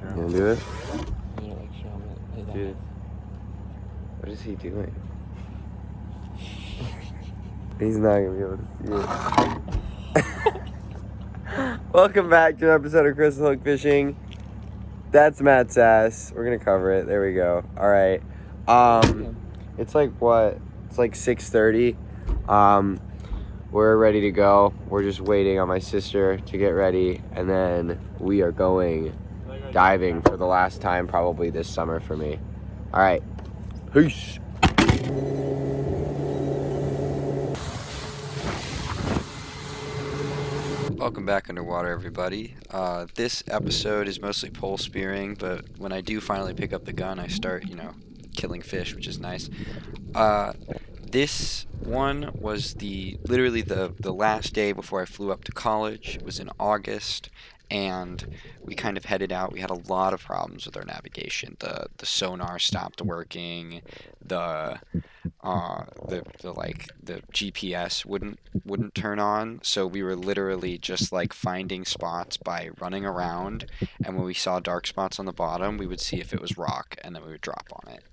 You wanna do it? Yeah, like show me his Dude. eyes. What is he doing? He's not gonna be able to see it. Welcome back to an episode of Crystal Hook Fishing. That's Matt's ass. We're gonna cover it. There we go. All right. It's like what? It's like 6:30. We're ready to go. We're just waiting on my sister to get ready, and then we are going diving for the last time probably this summer for me. All right. Peace. Welcome back underwater, everybody. This episode is mostly pole spearing, but when I do finally pick up the gun, I start, killing fish, which is nice. This one was literally the last day before I flew up to college. It was in August, and we kind of headed out. We had a lot of problems with our navigation. The sonar stopped working. The GPS wouldn't turn on, so we were literally just like finding spots by running around, and when we saw dark spots on the bottom, we would see if it was rock, and then we would drop on it.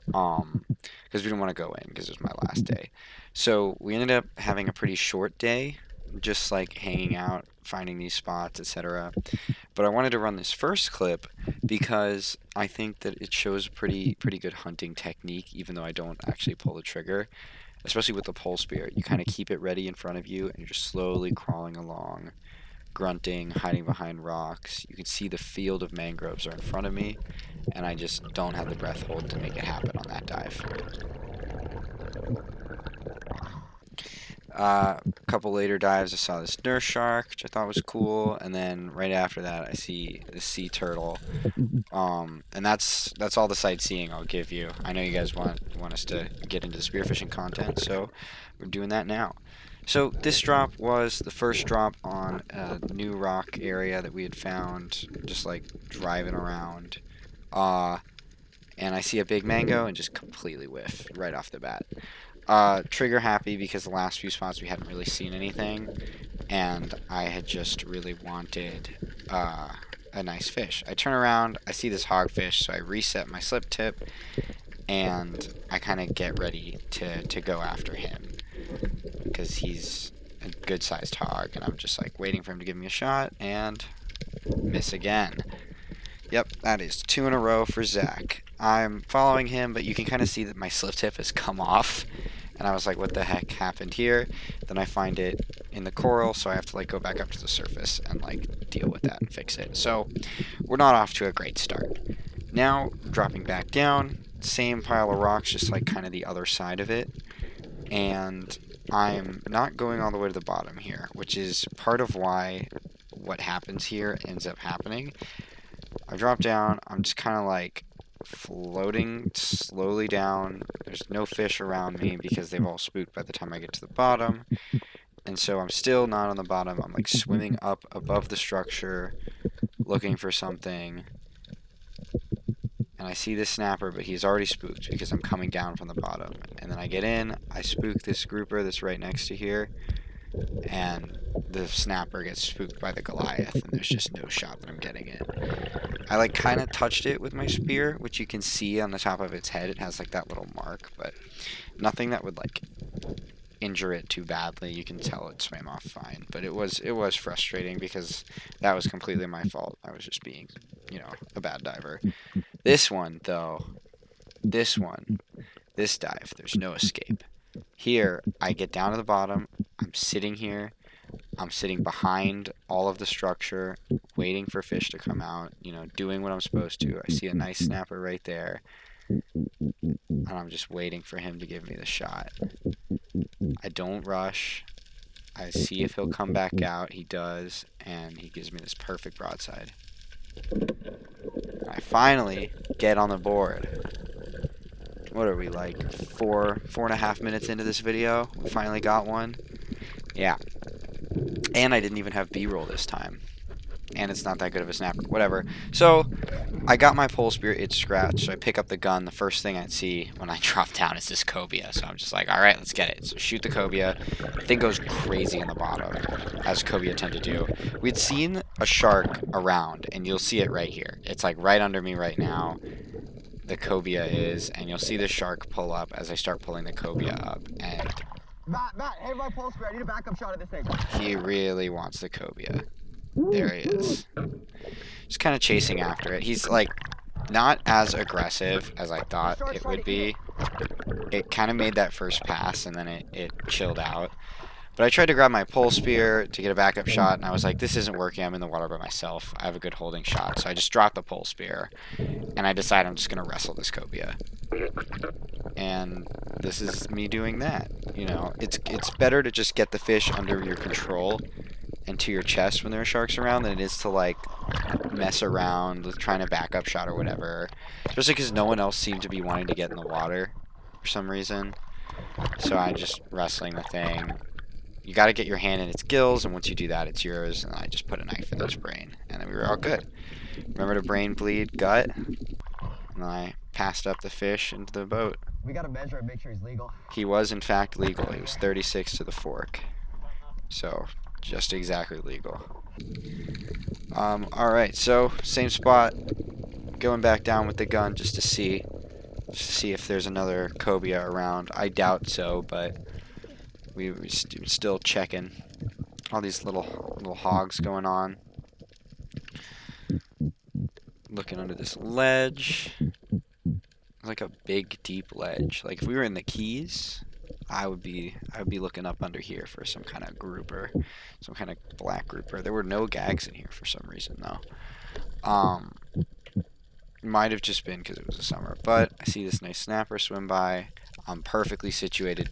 Because we didn't want to go in because it was my last day. So we ended up having a pretty short day, just like hanging out, finding these spots, etc. But I wanted to run this first clip because I think that it shows a pretty good hunting technique, even though I don't actually pull the trigger, especially with the pole spear. You kind of keep it ready in front of you, and you're just slowly crawling along, grunting, hiding behind rocks. You can see the field of mangroves are in front of me, and I just don't have the breath hold to make it happen on that dive. A couple later dives, I saw this nurse shark, which I thought was cool, and then right after that, I see the sea turtle. And that's all the sightseeing I'll give you. I know you guys want us to get into the spearfishing content, so we're doing that now. So this drop was the first drop on a new rock area that we had found, just like driving around. And I see a big mango and just completely whiff right off the bat. Trigger happy because the last few spots we hadn't really seen anything, and I had just really wanted a nice fish. I turn around, I see this hogfish, so I reset my slip tip, and I kind of get ready to go after him because he's a good-sized hog, and I'm just like waiting for him to give me a shot, and miss again. Yep, that is 2 in a row for Zach. I'm following him, but you can kind of see that my slip tip has come off, and I was like, what the heck happened here? Then I find it in the coral, so I have to like go back up to the surface and like deal with that and fix it. So we're not off to a great start. Now, dropping back down, same pile of rocks, just like kind of the other side of it, and I'm not going all the way to the bottom here, which is part of why what happens here ends up happening. I drop down, I'm just kind of like floating slowly down. There's no fish around me because they've all spooked by the time I get to the bottom. And so I'm still not on the bottom. I'm like swimming up above the structure, looking for something. And I see this snapper, but he's already spooked because I'm coming down from the bottom. And then I get in, I spook this grouper that's right next to here, and the snapper gets spooked by the Goliath, and there's just no shot that I'm getting it. I like kind of touched it with my spear, which you can see on the top of its head. It has like that little mark, but nothing that would like injure it too badly. You can tell it swam off fine, but it was frustrating because that was completely my fault. I was just being, a bad diver. This one though, this dive, there's no escape. Here, I get down to the bottom. I'm sitting here. I'm sitting behind all of the structure, waiting for fish to come out, doing what I'm supposed to. I see a nice snapper right there, and I'm just waiting for him to give me the shot. I don't rush. I see if he'll come back out. He does, and he gives me this perfect broadside. I finally get on the board. What are we, like 4.5 minutes into this video? We finally got one. Yeah. And I didn't even have B-roll this time. And it's not that good of a snapper. Whatever. So, I got my pole spear, it's scratched, so I pick up the gun. The first thing I see when I drop down is this cobia. So I'm just like, alright, let's get it. So shoot the cobia. Thing goes crazy in the bottom, as cobia tend to do. We'd seen a shark around, and you'll see it right here. It's like right under me right now. The cobia is, and you'll see the shark pull up as I start pulling the cobia up, and Matt, hey, my pulse spear. I need a backup shot of this thing. he really wants the cobia. There he is. Just kind of chasing after it. He's like not as aggressive as I thought it would be. It kind of made that first pass, and then it chilled out. But I tried to grab my pole spear to get a backup shot, and I was like, this isn't working. I'm in the water by myself. I have a good holding shot. So I just dropped the pole spear, and I decided I'm just going to wrestle this cobia. And this is me doing that. You know, it's better to just get the fish under your control and to your chest when there are sharks around than it is to, like, mess around with trying to backup shot or whatever. Especially because no one else seemed to be wanting to get in the water for some reason. So I just wrestling the thing. You got to get your hand in its gills, and once you do that, it's yours. And I just put a knife in its brain, and then we were all good. Remember to brain bleed gut, and I passed up the fish into the boat. We gotta measure and make sure he's legal. He was in fact legal. He was 36 to the fork, so just exactly legal. All right, so same spot. Going back down with the gun just to see if there's another cobia around. I doubt so, but we're still checking. All these little hogs going on. Looking under this ledge. Like a big deep ledge. Like if we were in the Keys, I would be looking up under here for some kind of grouper, some kind of black grouper. There were no gags in here for some reason though. Might have just been because it was the summer, but I see this nice snapper swim by. I'm perfectly situated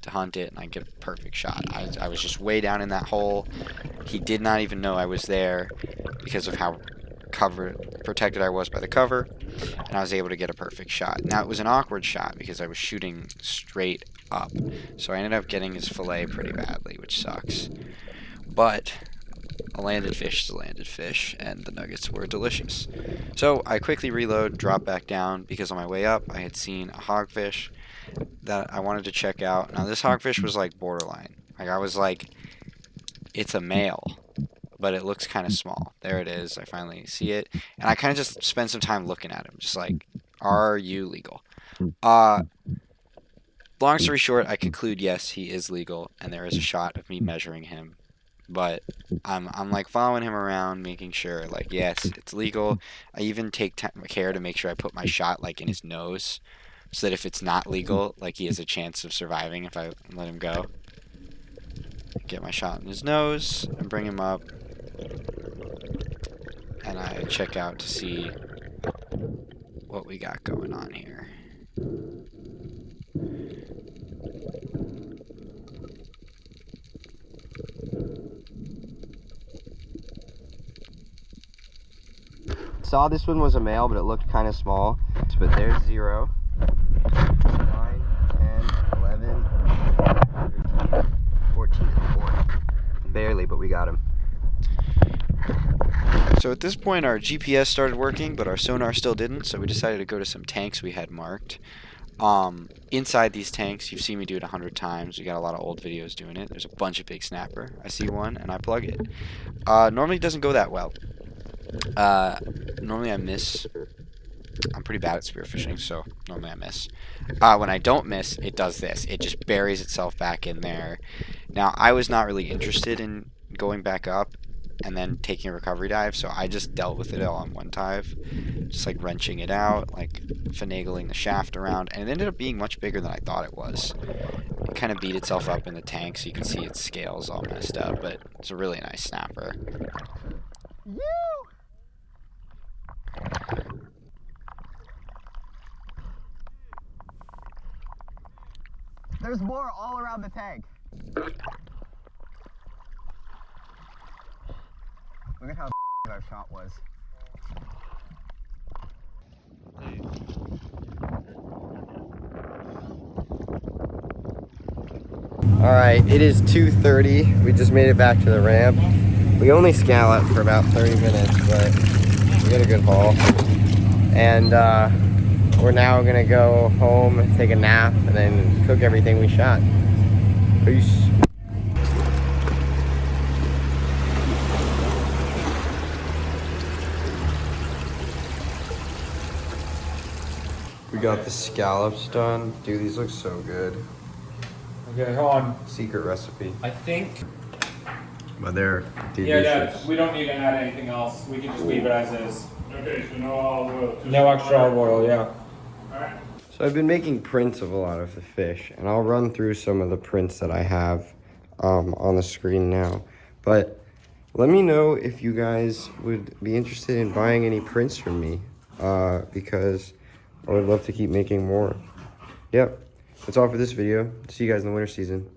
to hunt it, and I get a perfect shot. I was just way down in that hole. He did not even know I was there because of how protected I was by the cover, and I was able to get a perfect shot. Now it was an awkward shot because I was shooting straight up, so I ended up getting his fillet pretty badly, which sucks. But a landed fish is a landed fish, and the nuggets were delicious. So I quickly reload, drop back down, because on my way up I had seen a hogfish that I wanted to check out. Now this hogfish was like borderline. Like I was like, it's a male, but it looks kind of small. There it is. I finally see it, and I kind of just spent some time looking at him, just like, are you legal? Long story short, I conclude yes, he is legal, and there is a shot of me measuring him. But I'm like following him around, making sure like yes, it's legal. I even take care to make sure I put my shot like in his nose, so that if it's not legal, like he has a chance of surviving if I let him go. Get my shot in his nose and bring him up, and I check out to see what we got going on here. Saw this one was a male, but it looked kind of small. But there's 0, 9, 10, 11, 13, 14, and 4. Barely, but we got him. So at this point our GPS started working, but our sonar still didn't, so we decided to go to some tanks we had marked. Inside these tanks, you've seen me do it 100 times. We got a lot of old videos doing it. There's a bunch of big snapper. I see one, and I plug it. Normally it doesn't go that well. Normally I miss. I'm pretty bad at spearfishing, so normally I miss. When I don't miss, it does this. It just buries itself back in there. Now, I was not really interested in going back up and then taking a recovery dive, so I just dealt with it all on one dive. Just like wrenching it out, like finagling the shaft around, and it ended up being much bigger than I thought it was. It kind of beat itself up in the tank, so you can see its scales all messed up, but it's a really nice snapper. There's more all around the tank. Look at how our shot was. Alright, it is 2:30. We just made it back to the ramp. We only scalloped for about 30 minutes, but we got a good haul. And we're now gonna go home, take a nap, and then cook everything we shot. Peace. We got the scallops done. Dude, these look so good. Okay, hold on. Secret recipe. I think. But they're Yeah, delicious. we don't need to add anything else. We can just leave it as is. Okay, so no olive oil. Just No extra olive oil, yeah. Alright. So I've been making prints of a lot of the fish, and I'll run through some of the prints that I have on the screen now. But let me know if you guys would be interested in buying any prints from me, because I would love to keep making more. Yep, that's all for this video. See you guys in the winter season.